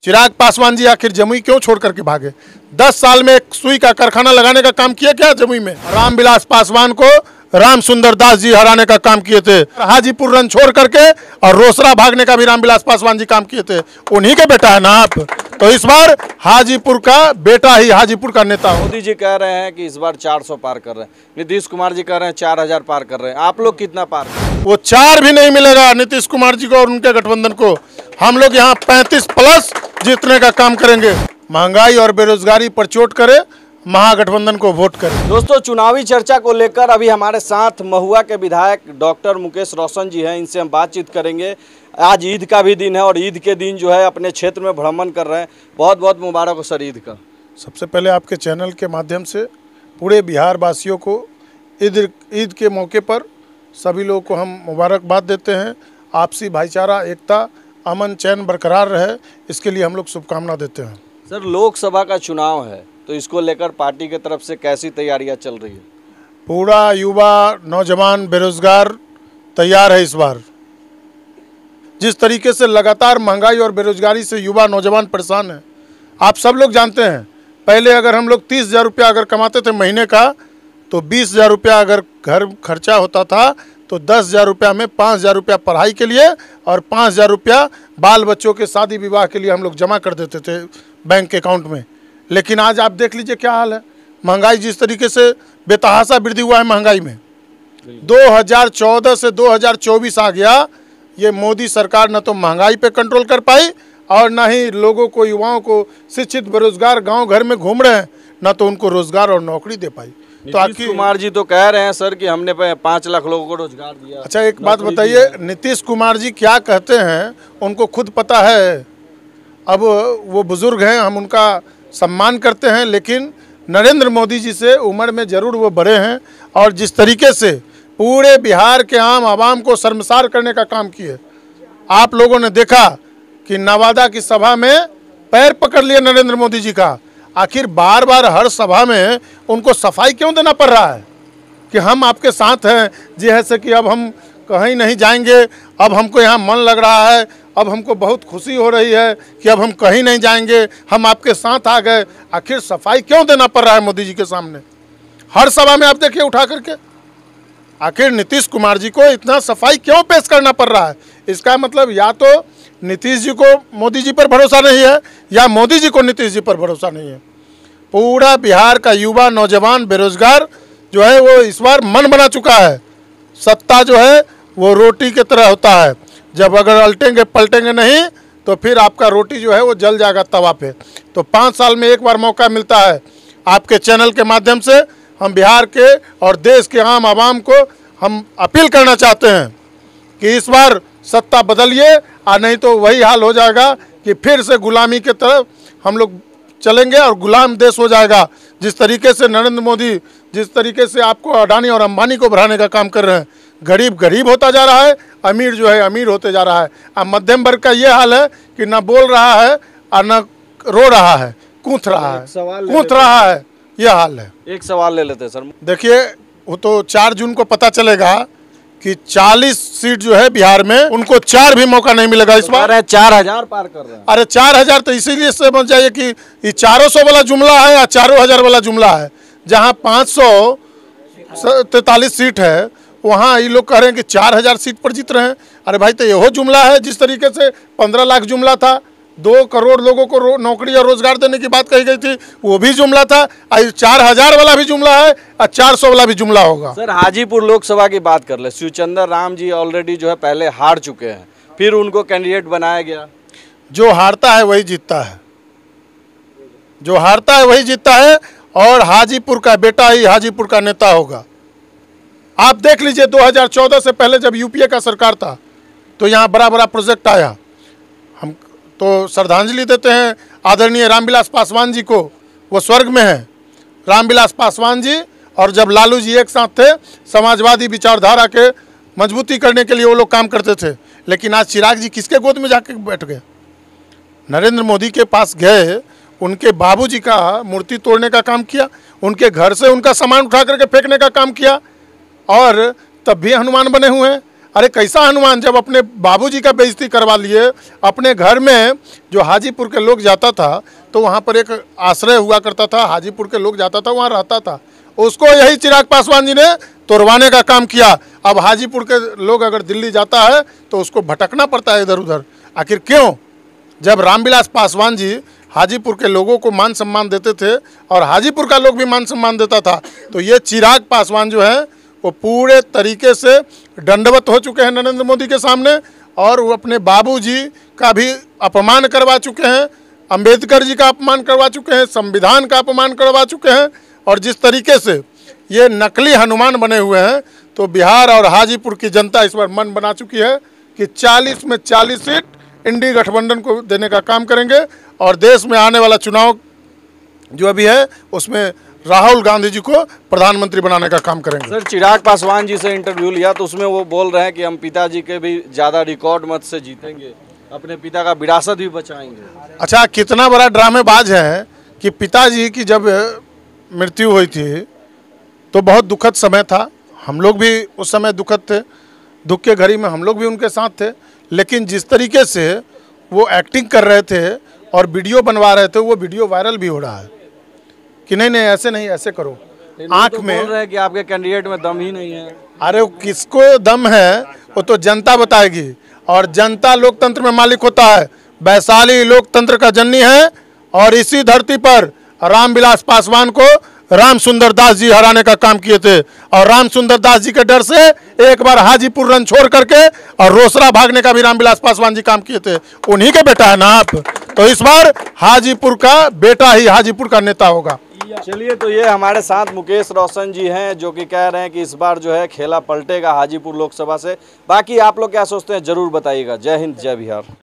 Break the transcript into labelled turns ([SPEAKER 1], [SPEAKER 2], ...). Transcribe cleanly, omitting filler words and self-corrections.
[SPEAKER 1] चिराग पासवान जी आखिर जमुई क्यों छोड़ करके भागे? 10 साल में एक सुई का कारखाना लगाने का काम किया क्या जमुई में? रामविलास पासवान को राम सुंदर दास जी हराने का काम किए थे। हाजीपुर रन छोड़ करके और रोसड़ा भागने का भी रामविलास पासवान जी काम किए थे। उन्हीं के बेटा है ना आप। तो इस बार हाजीपुर का बेटा ही हाजीपुर का नेता हो।
[SPEAKER 2] मोदी जी कह रहे हैं कि इस बार 400 पार कर रहे हैं, नीतीश कुमार जी कह रहे हैं 4000 पार कर रहे हैं। आप लोग कितना पार कर रहे हैं?
[SPEAKER 1] वो 4 भी नहीं मिलेगा नीतीश कुमार जी को और उनके गठबंधन को। हम लोग यहाँ 35 प्लस जीतने का काम करेंगे। महंगाई और बेरोजगारी पर चोट करे, महागठबंधन को वोट करें।
[SPEAKER 2] दोस्तों, चुनावी चर्चा को लेकर अभी हमारे साथ महुआ के विधायक डॉक्टर मुकेश रोशन जी हैं। इनसे हम बातचीत करेंगे। आज ईद का भी दिन है और ईद के दिन जो है अपने क्षेत्र में भ्रमण कर रहे हैं। बहुत बहुत मुबारक हो सर ईद का।
[SPEAKER 1] सबसे पहले आपके चैनल के माध्यम से पूरे बिहार वासियों को ईद के मौके पर सभी लोगों को हम मुबारकबाद देते हैं। आपसी भाईचारा, एकता, अमन चैन बरकरार रहे, इसके लिए हम लोग शुभकामना देते हैं।
[SPEAKER 2] सर, लोकसभा का चुनाव है तो इसको लेकर पार्टी की तरफ से कैसी तैयारियां चल रही है?
[SPEAKER 1] पूरा युवा, नौजवान, बेरोजगार तैयार है। इस बार जिस तरीके से लगातार महंगाई और बेरोजगारी से युवा नौजवान परेशान है, आप सब लोग जानते हैं। पहले अगर हम लोग 30,000 रुपया अगर कमाते थे महीने का, तो 20,000 रुपया अगर घर खर्चा होता था तो 10,000 रुपया में 5,000 रुपया पढ़ाई के लिए और 5,000 रुपया बाल बच्चों के शादी विवाह के लिए हम लोग जमा कर देते थे बैंक अकाउंट में। लेकिन आज आप देख लीजिए क्या हाल है। महंगाई जिस तरीके से बेतहाशा वृद्धि हुआ है महंगाई में, 2014 से 2024 आ गया। ये मोदी सरकार न तो महंगाई पे कंट्रोल कर पाई और न ही लोगों को, युवाओं को, शिक्षित बेरोजगार गांव घर में घूम रहे हैं, न तो उनको रोजगार और नौकरी दे पाई।
[SPEAKER 2] तो नीतीश कुमार जी तो कह रहे हैं सर कि हमने 5 लाख लोगों को रोजगार दिया।
[SPEAKER 1] अच्छा, एक बात बताइए, नीतीश कुमार जी क्या कहते हैं उनको खुद पता है। अब वो बुजुर्ग हैं, हम उनका सम्मान करते हैं, लेकिन नरेंद्र मोदी जी से उम्र में ज़रूर वो बड़े हैं। और जिस तरीके से पूरे बिहार के आम आवाम को शर्मसार करने का काम किए, आप लोगों ने देखा कि नवादा की सभा में पैर पकड़ लिए नरेंद्र मोदी जी का। आखिर बार बार हर सभा में उनको सफाई क्यों देना पड़ रहा है कि हम आपके साथ हैं, जैसे कि अब हम कहीं नहीं जाएंगे, अब हमको यहाँ मन लग रहा है, अब हमको बहुत खुशी हो रही है कि अब हम कहीं नहीं जाएंगे, हम आपके साथ आ गए। आखिर सफाई क्यों देना पड़ रहा है मोदी जी के सामने? हर सभा में आप देखिए उठा करके। आखिर नीतीश कुमार जी को इतना सफाई क्यों पेश करना पड़ रहा है? इसका मतलब या तो नीतीश जी को मोदी जी पर भरोसा नहीं है या मोदी जी को नीतीश जी पर भरोसा नहीं है। पूरा बिहार का युवा, नौजवान, बेरोजगार जो है वो इस बार मन बना चुका है। सत्ता जो है वो रोटी की तरह होता है, जब अगर उल्टेंगे पलटेंगे नहीं तो फिर आपका रोटी जो है वो जल जाएगा तवा पे। तो 5 साल में एक बार मौका मिलता है। आपके चैनल के माध्यम से हम बिहार के और देश के आम आवाम को हम अपील करना चाहते हैं कि इस बार सत्ता बदलिए, और नहीं तो वही हाल हो जाएगा कि फिर से गुलामी की तरफ हम लोग चलेंगे और गुलाम देश हो जाएगा। जिस तरीके से नरेंद्र मोदी, जिस तरीके से आपको अडानी और अंबानी को बढ़ाने का काम कर रहे हैं, गरीब गरीब होता जा रहा है, अमीर जो है अमीर होते जा रहा है। अब मध्यम वर्ग का ये हाल है कि न बोल रहा है और न रो रहा है, कूथ रहा है, ये हाल है।
[SPEAKER 2] एक सवाल ले लेते हैं सर।
[SPEAKER 1] देखिए, वो तो 4 जून को पता चलेगा कि 40 सीट जो है बिहार में, उनको 4 भी मौका नहीं मिलेगा इस बार।
[SPEAKER 2] 4000 पार कर रहे हैं।
[SPEAKER 1] अरे 4000 तो इसीलिए समझ जाइए कि ये 400 वाला जुमला है या 4000 वाला जुमला है। जहां 543 सीट है, वहां ये लोग कह रहे हैं कि 4000 सीट पर जीत रहे हैं। अरे भाई, तो यहो जुमला है। जिस तरीके से 15 लाख जुमला था, 2 करोड़ लोगों को नौकरी और रोजगार देने की बात कही गई थी, वो भी जुमला था। 4000 वाला भी जुमला है और 400 वाला भी जुमला होगा।
[SPEAKER 2] सर, हाजीपुर लोकसभा की बात कर ले। शिवचंद्र राम जी ऑलरेडी जो है पहले हार चुके हैं, फिर उनको कैंडिडेट बनाया गया।
[SPEAKER 1] जो हारता है वही जीतता है, जो हारता है वही जीतता है, और हाजीपुर का बेटा ही हाजीपुर का नेता होगा। आप देख लीजिए, 2014 से पहले जब यूपीए का सरकार था तो यहाँ बड़ा बड़ा प्रोजेक्ट आया। हम तो श्रद्धांजलि देते हैं आदरणीय रामविलास पासवान जी को, वो स्वर्ग में हैं। रामविलास पासवान जी और जब लालू जी एक साथ थे, समाजवादी विचारधारा के मजबूती करने के लिए वो लोग काम करते थे। लेकिन आज चिराग जी किसके गोद में जाके बैठ गए? नरेंद्र मोदी के पास गए, उनके बाबूजी का मूर्ति तोड़ने का काम किया, उनके घर से उनका सामान उठा करके फेंकने का काम किया, और तब भी हनुमान बने हुए हैं। अरे कैसा हनुमान, जब अपने बाबूजी का बेइज्जती करवा लिए। अपने घर में जो हाजीपुर के लोग जाता था तो वहाँ पर एक आश्रय हुआ करता था, हाजीपुर के लोग जाता था, वहाँ रहता था, उसको यही चिराग पासवान जी ने तोड़वाने का काम किया। अब हाजीपुर के लोग अगर दिल्ली जाता है तो उसको भटकना पड़ता है इधर उधर। आखिर क्यों? जब रामविलास पासवान जी हाजीपुर के लोगों को मान सम्मान देते थे और हाजीपुर का लोग भी मान सम्मान देता था, तो ये चिराग पासवान जो है वो पूरे तरीके से दंडवत हो चुके हैं नरेंद्र मोदी के सामने, और वो अपने बाबूजी का भी अपमान करवा चुके हैं, अंबेडकर जी का अपमान करवा चुके हैं, संविधान का अपमान करवा चुके हैं। और जिस तरीके से ये नकली हनुमान बने हुए हैं, तो बिहार और हाजीपुर की जनता इस बार मन बना चुकी है कि 40 में 40 सीट इंडी गठबंधन को देने का काम करेंगे, और देश में आने वाला चुनाव जो अभी है उसमें राहुल गांधी जी को प्रधानमंत्री बनाने का काम करेंगे।
[SPEAKER 2] सर, चिराग पासवान जी से इंटरव्यू लिया तो उसमें वो बोल रहे हैं कि हम पिताजी के भी ज़्यादा रिकॉर्ड मत से जीतेंगे, अपने पिता का विरासत भी बचाएंगे।
[SPEAKER 1] अच्छा, कितना बड़ा ड्रामेबाज है कि पिताजी की जब मृत्यु हुई थी तो बहुत दुखद समय था, हम लोग भी उस समय दुखद थे, दुख के घड़ी में हम लोग भी उनके साथ थे। लेकिन जिस तरीके से वो एक्टिंग कर रहे थे और वीडियो बनवा रहे थे, वो वीडियो वायरल भी हो रहा है कि नहीं नहीं ऐसे नहीं, ऐसे करो। आँख
[SPEAKER 2] तो
[SPEAKER 1] में
[SPEAKER 2] बोल रहे हैं कि आपके कैंडिडेट में दम ही नहीं है।
[SPEAKER 1] अरे किसको दम है वो तो जनता बताएगी, और जनता लोकतंत्र में मालिक होता है। वैशाली लोकतंत्र का जननी है, और इसी धरती पर रामविलास पासवान को राम सुंदर दास जी हराने का काम किए थे, और राम सुंदर दास जी के डर से एक बार हाजीपुर रन छोड़ करके और रोसड़ा भागने का भी रामविलास पासवान जी काम किए थे। उन्हीं के बेटा है ना आप, तो इस बार हाजीपुर का बेटा ही हाजीपुर का नेता होगा।
[SPEAKER 2] चलिए, तो ये हमारे साथ मुकेश रोशन जी हैं जो कि कह रहे हैं कि इस बार जो है खेला पलटेगा हाजीपुर लोकसभा से। बाकी आप लोग क्या सोचते हैं जरूर बताइएगा। जय हिंद, जय बिहार।